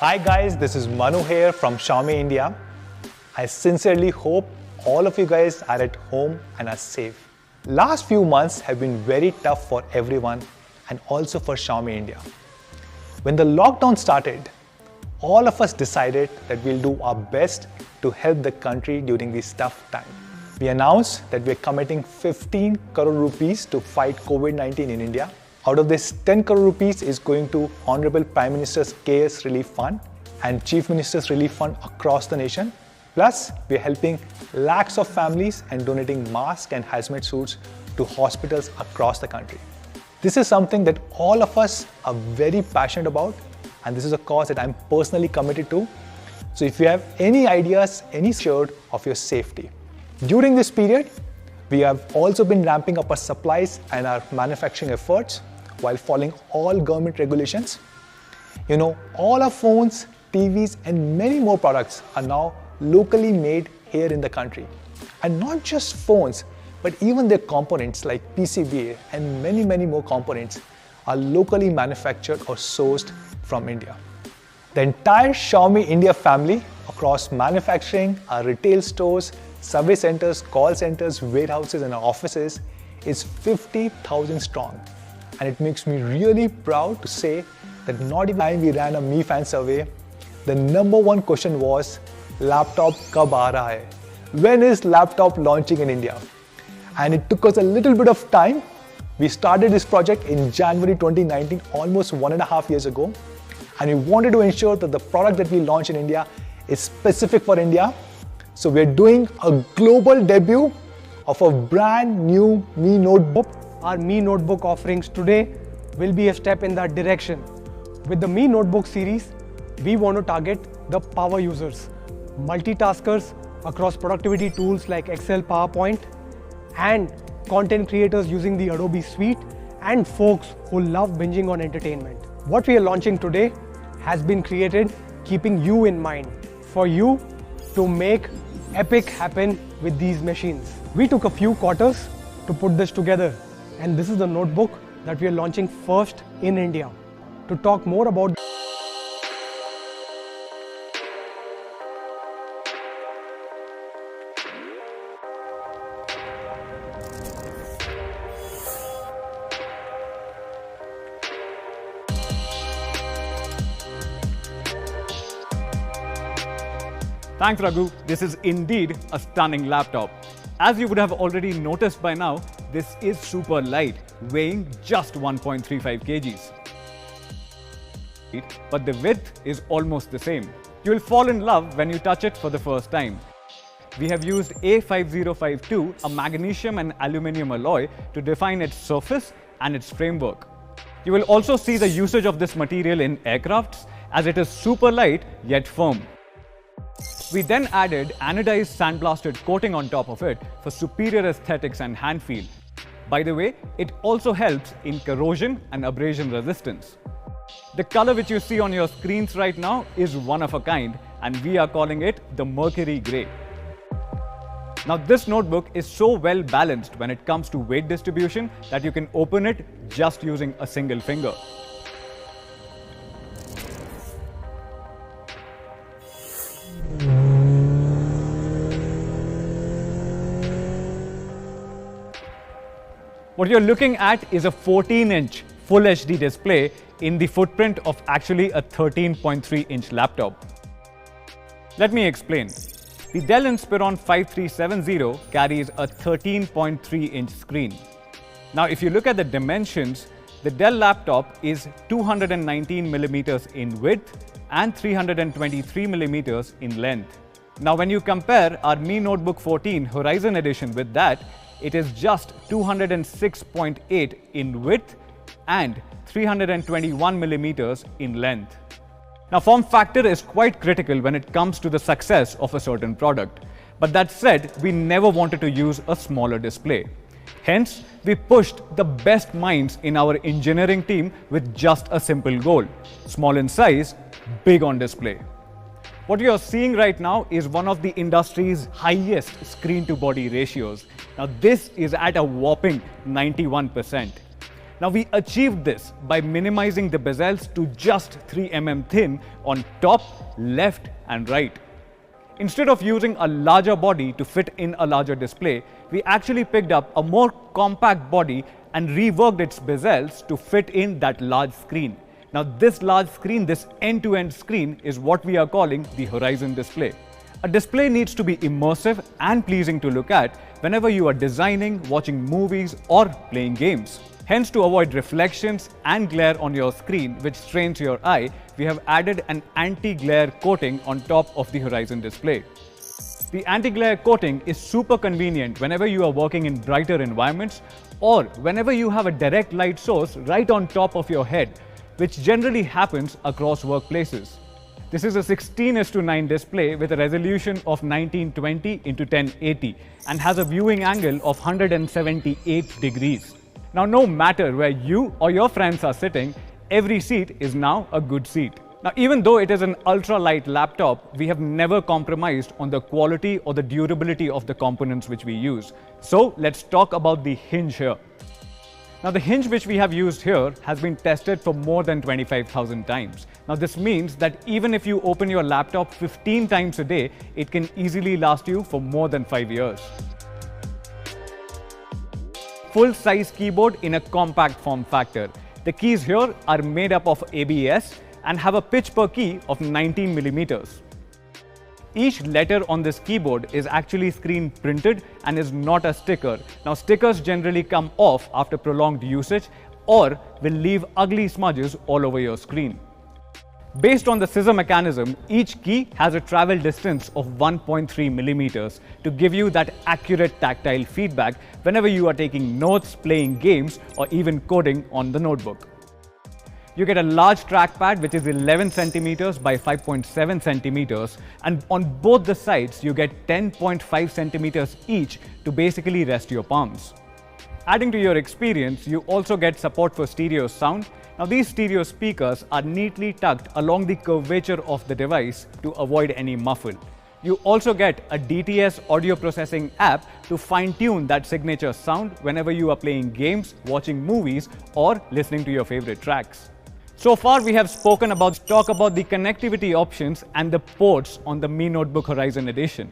Hi guys, this is Manu here from Xiaomi India. I sincerely hope all of you guys are at home and are safe. Last few months have been very tough for everyone and also for Xiaomi India. When the lockdown started, all of us decided that we'll do our best to help the country during this tough time. We announced that we're committing 15 crore rupees to fight COVID-19 in India. Out of this, 10 crore rupees is going to Honorable Prime Minister's CARES Relief Fund and Chief Minister's Relief Fund across the nation. Plus, we're helping lakhs of families and donating masks and hazmat suits to hospitals across the country. This is something that all of us are very passionate about, and this is a cause that I'm personally committed to. So if you have any ideas, any assured of your safety. During this period, we have also been ramping up our supplies and our manufacturing efforts while following all government regulations. All our phones, TVs, and many more products are now locally made here in the country. And not just phones, but even their components like PCBA and many more components are locally manufactured or sourced from India. The entire Xiaomi India family across manufacturing, our retail stores, service centers, call centers, warehouses, and our offices is 50,000 strong. And it makes me really proud to say that not even when we ran a Mi Fan survey, the number one question was, laptop kab aa raha hai? When is laptop launching in India? And it took us a little bit of time. We started this project in January 2019, almost 1.5 years ago. And we wanted to ensure that the product that we launch in India is specific for India. So we're doing a global debut of a brand new Mi Notebook. Our Mi Notebook offerings today will be a step in that direction. With the Mi Notebook series, we want to target the power users, multitaskers across productivity tools like Excel, PowerPoint, and content creators using the Adobe Suite, and folks who love binging on entertainment. What we are launching today has been created keeping you in mind, for you to make epic happen with these machines. We took a few quarters to put this together, and this is the notebook that we are launching first in India. To talk more about Thanks Raghu, this is indeed a stunning laptop. As you would have already noticed by now, this is super light, weighing just 1.35 kgs. But the width is almost the same. You will fall in love when you touch it for the first time. We have used A5052, a magnesium and aluminium alloy, to define its surface and its framework. You will also see the usage of this material in aircrafts, as it is super light yet firm. We then added anodized sandblasted coating on top of it for superior aesthetics and hand feel. By the way, it also helps in corrosion and abrasion resistance. The color which you see on your screens right now is one of a kind, and we are calling it the Mercury Grey. Now this notebook is so well balanced when it comes to weight distribution that you can open it just using a single finger. What you're looking at is a 14-inch Full HD display in the footprint of actually a 13.3-inch laptop. Let me explain. The Dell Inspiron 5370 carries a 13.3-inch screen. Now, if you look at the dimensions, the Dell laptop is 219mm in width and 323mm in length. Now, when you compare our Mi Notebook 14 Horizon Edition with that, it is just 206.8 in width and 321mm in length. Now, form factor is quite critical when it comes to the success of a certain product. But that said, we never wanted to use a smaller display. Hence, we pushed the best minds in our engineering team with just a simple goal: small in size, big on display. What you are seeing right now is one of the industry's highest screen to body ratios. Now this is at a whopping 91%. Now we achieved this by minimizing the bezels to just 3 mm thin on top, left and right. Instead of using a larger body to fit in a larger display, we actually picked up a more compact body and reworked its bezels to fit in that large screen. Now this large screen, this end-to-end screen, is what we are calling the Horizon display. A display needs to be immersive and pleasing to look at whenever you are designing, watching movies or playing games. Hence, to avoid reflections and glare on your screen which strains your eye, we have added an anti-glare coating on top of the Horizon display. The anti-glare coating is super convenient whenever you are working in brighter environments or whenever you have a direct light source right on top of your head, which generally happens across workplaces. This is a 16:9 display with a resolution of 1920 x 1080 and has a viewing angle of 178 degrees. Now, no matter where you or your friends are sitting, every seat is now a good seat. Now, even though it is an ultra-light laptop, we have never compromised on the quality or the durability of the components which we use. So, let's talk about the hinge here. Now, the hinge which we have used here has been tested for more than 25,000 times. Now, this means that even if you open your laptop 15 times a day, it can easily last you for more than 5 years. Full-size keyboard in a compact form factor. The keys here are made up of ABS and have a pitch per key of 19 millimeters. Each letter on this keyboard is actually screen printed and is not a sticker. Now, stickers generally come off after prolonged usage or will leave ugly smudges all over your screen. Based on the scissor mechanism, each key has a travel distance of 1.3 millimeters to give you that accurate tactile feedback whenever you are taking notes, playing games, or even coding on the notebook. You get a large trackpad which is 11 centimeters by 5.7 centimeters, and on both the sides you get 10.5 centimeters each to basically rest your palms. Adding to your experience, you also get support for stereo sound. Now, these stereo speakers are neatly tucked along the curvature of the device to avoid any muffle. You also get a DTS audio processing app to fine-tune that signature sound whenever you are playing games, watching movies, or listening to your favorite tracks. So far, we have talked about the connectivity options and the ports on the Mi Notebook Horizon Edition.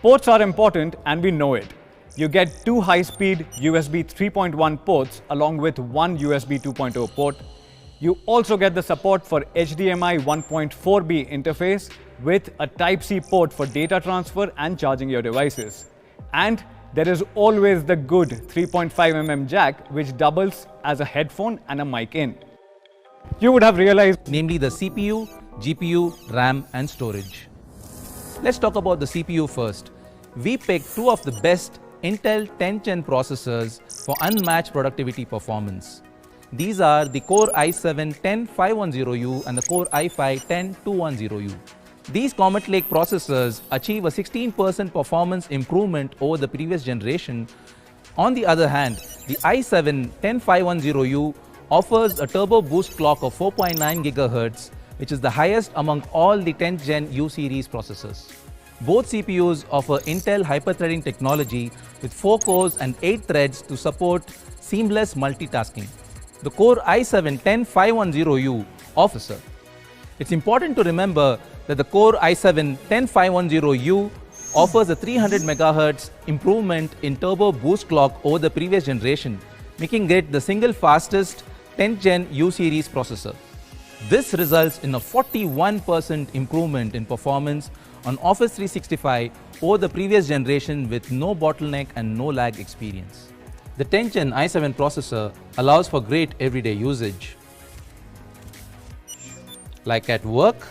Ports are important and we know it. You get 2 high-speed USB 3.1 ports along with 1 USB 2.0 port. You also get the support for HDMI 1.4b interface with a Type-C port for data transfer and charging your devices. And there is always the good 3.5mm jack which doubles as a headphone and a mic in. You would have realized, namely the CPU, GPU, RAM and storage. Let's talk about the CPU first. We picked 2 of the best Intel 10th Gen processors for unmatched productivity performance. These are the Core i7-10510U and the Core i5-10210U. These Comet Lake processors achieve a 16% performance improvement over the previous generation. On the other hand, the i7-10510U offers a turbo boost clock of 4.9 GHz, which is the highest among all the 10th Gen U series processors. Both CPUs offer Intel hyper-threading technology with 4 cores and 8 threads to support seamless multitasking. The Core i7-10510U offers. It's important to remember that the Core i7-10510U offers a 300 MHz improvement in turbo boost clock over the previous generation, making it the single fastest 10th Gen U series processor. This results in a 41% improvement in performance on Office 365 over the previous generation with no bottleneck and no lag experience. The 10th Gen i7 processor allows for great everyday usage, like at work,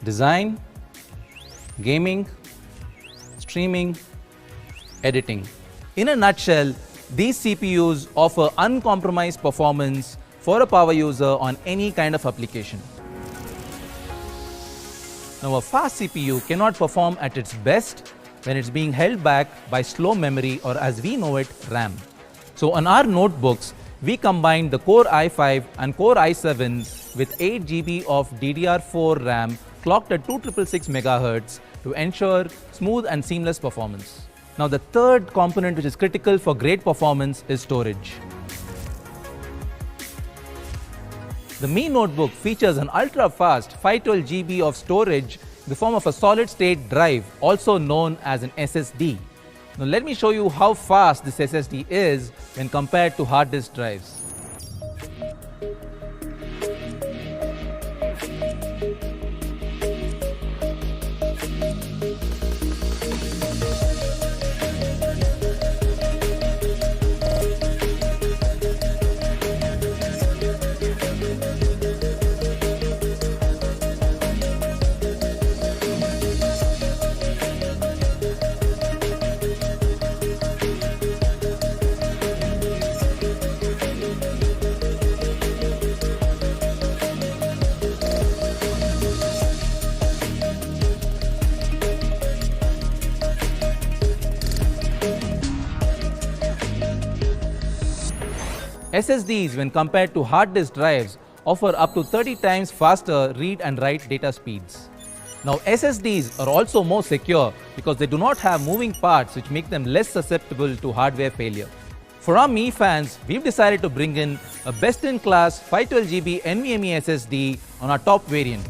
design, gaming, streaming, editing. In a nutshell, these CPUs offer uncompromised performance for a power user on any kind of application. Now, a fast CPU cannot perform at its best when it's being held back by slow memory, or as we know it, RAM. So on our notebooks, we combined the Core i5 and Core i7 with 8 GB of DDR4 RAM clocked at 2666 MHz to ensure smooth and seamless performance. Now, the third component which is critical for great performance is storage. The Mi notebook features an ultra-fast 512 GB of storage in the form of a solid-state drive, also known as an SSD. Now let me show you how fast this SSD is when compared to hard disk drives. SSDs, when compared to hard disk drives, offer up to 30 times faster read and write data speeds. Now SSDs are also more secure because they do not have moving parts, which make them less susceptible to hardware failure. For our Mi fans, we've decided to bring in a best-in-class 512 GB NVMe SSD on our top variant.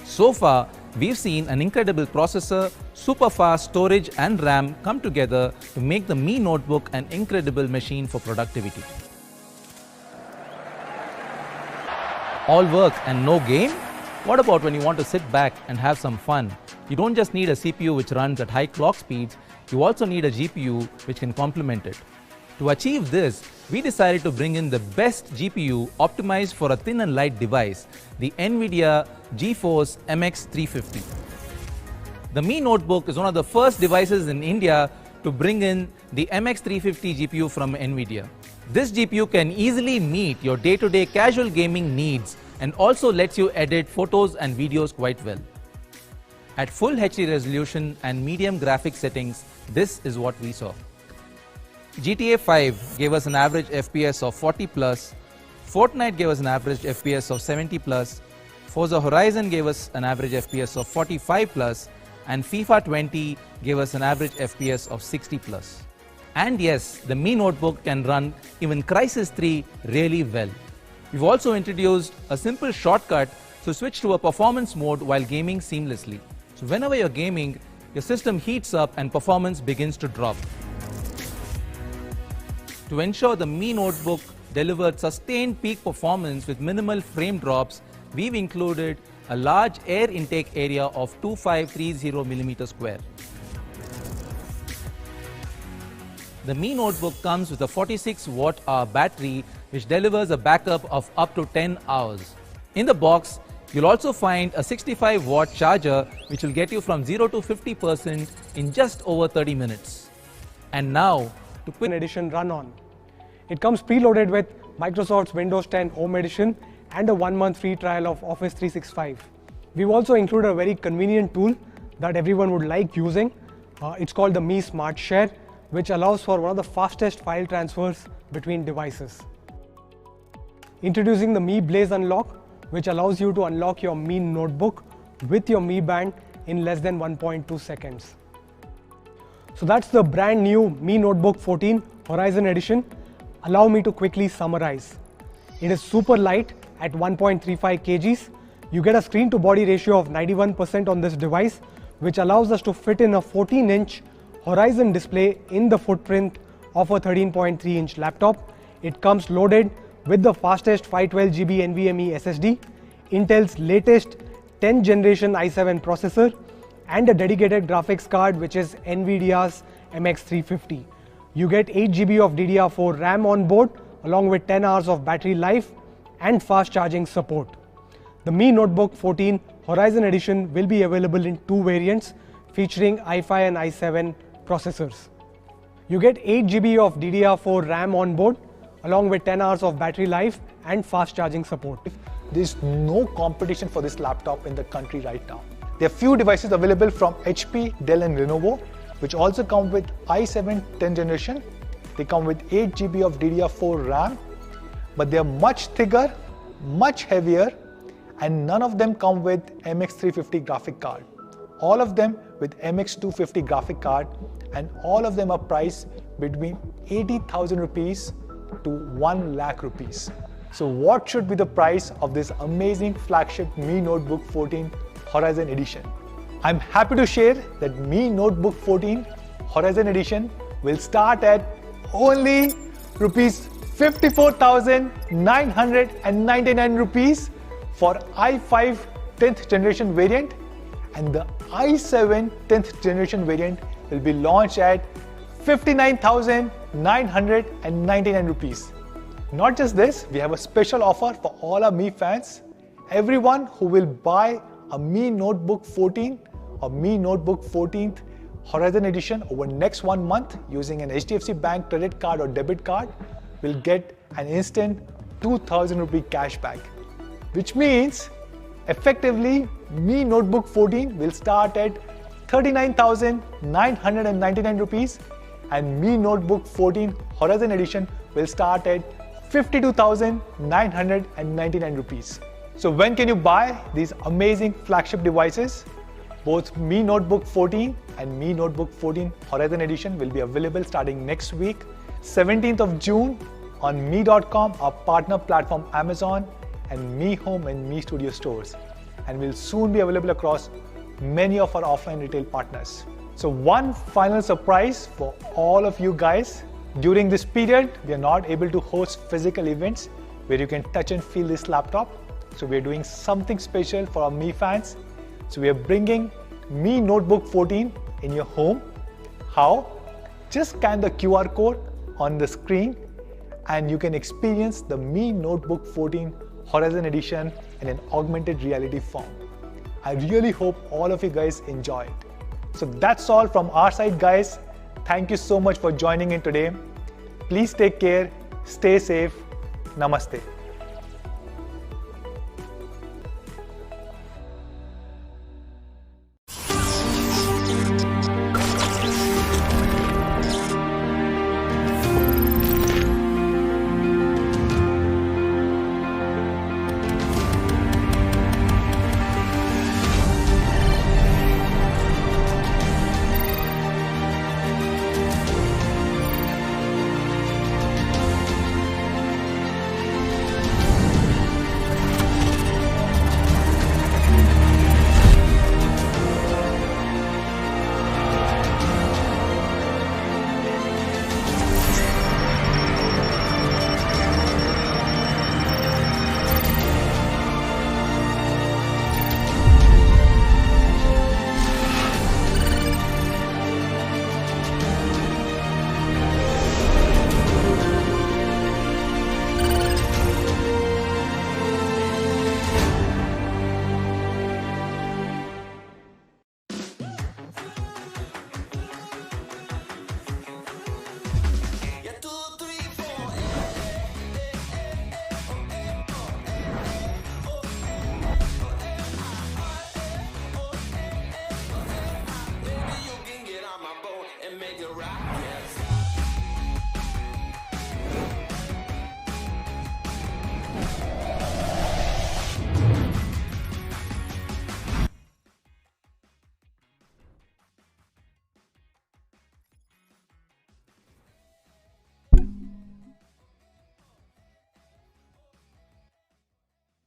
So far, we've seen an incredible processor, super fast storage and RAM come together to make the Mi notebook an incredible machine for productivity. All work and no game? What about when you want to sit back and have some fun? You don't just need a CPU which runs at high clock speeds, you also need a GPU which can complement it. To achieve this, we decided to bring in the best GPU optimized for a thin and light device, the NVIDIA GeForce MX350. The Mi notebook is one of the first devices in India to bring in the MX350 GPU from NVIDIA. This GPU can easily meet your day-to-day casual gaming needs and also lets you edit photos and videos quite well. At full HD resolution and medium graphics settings, this is what we saw. GTA 5 gave us an average FPS of 40 plus, Fortnite gave us an average FPS of 70 plus, Forza Horizon gave us an average FPS of 45 plus, and FIFA 20 gave us an average FPS of 60 plus. And yes, the Mi notebook can run even Crysis 3 really well. We've also introduced a simple shortcut to switch to a performance mode while gaming seamlessly. So whenever you're gaming, your system heats up and performance begins to drop. To ensure the Mi notebook delivered sustained peak performance with minimal frame drops, we've included a large air intake area of 2530 mm². The Mi notebook comes with a 46 watt-hour battery which delivers a backup of up to 10 hours. In the box, you'll also find a 65 watt charger which will get you from 0 to 50% in just over 30 minutes. And now, to quick edition run on. It comes preloaded with Microsoft's Windows 10 Home Edition and a 1-month free trial of Office 365. We've also included a very convenient tool that everyone would like using. It's called the Mi Smart Share, which allows for one of the fastest file transfers between devices. Introducing the Mi Blaze Unlock, which allows you to unlock your Mi notebook with your Mi Band in less than 1.2 seconds. So that's the brand new Mi Notebook 14 Horizon Edition. Allow me to quickly summarize. It is super light at 1.35 kgs. You get a screen to body ratio of 91% on this device, which allows us to fit in a 14-inch Horizon display in the footprint of a 13.3-inch laptop. It comes loaded with the fastest 512 GB NVMe SSD, Intel's latest 10th generation i7 processor, and a dedicated graphics card which is NVIDIA's MX350. You get 8 GB of DDR4 RAM on board along with 10 hours of battery life and fast charging support. The Mi Notebook 14 Horizon Edition will be available in two variants featuring i5 and i7 processors. You get 8 GB of DDR4 RAM on board along with 10 hours of battery life and fast charging support. There's no competition for this laptop in the country right now. There are few devices available from HP, Dell and Lenovo, which also come with i7 10th generation. They come with 8 GB of DDR4 RAM, but they are much thicker, much heavier, and none of them come with MX350 graphic card. All of them with MX250 graphic card, and all of them are priced between 80,000 rupees to 1 lakh rupees. So what should be the price of this amazing flagship Mi Notebook 14 Horizon Edition? I'm happy to share that Mi Notebook 14 Horizon Edition will start at only rupees 54,999 rupees for i5 10th generation variant, and the i7 10th generation variant will be launched at 59,999 rupees. Not just this, we have a special offer for all our Mi fans. Everyone who will buy a Mi Notebook 14 or Mi Notebook 14th Horizon Edition over next 1 month using an HDFC Bank credit card or debit card will get an instant 2,000 rupee cashback. Which means effectively Mi Notebook 14 will start at 39,999 rupees and Mi Notebook 14 Horizon Edition will start at 52,999 rupees. So when can you buy these amazing flagship devices? Both Mi Notebook 14 and Mi Notebook 14 Horizon Edition will be available starting next week, 17th of June on Mi.com, our partner platform Amazon, and Mi Home and Mi Studio stores, and will soon be available across many of our offline retail partners. So one final surprise for all of you guys. During this period, we are not able to host physical events where you can touch and feel this laptop. So we are doing something special for our Mi fans. So we are bringing Mi Notebook 14 in your home. How? Just scan the QR code on the screen and you can experience the Mi Notebook 14 Horizon Edition in an augmented reality form. I really hope all of you guys enjoy it. So that's all from our side, guys. Thank you so much for joining in today. Please take care, stay safe. Namaste.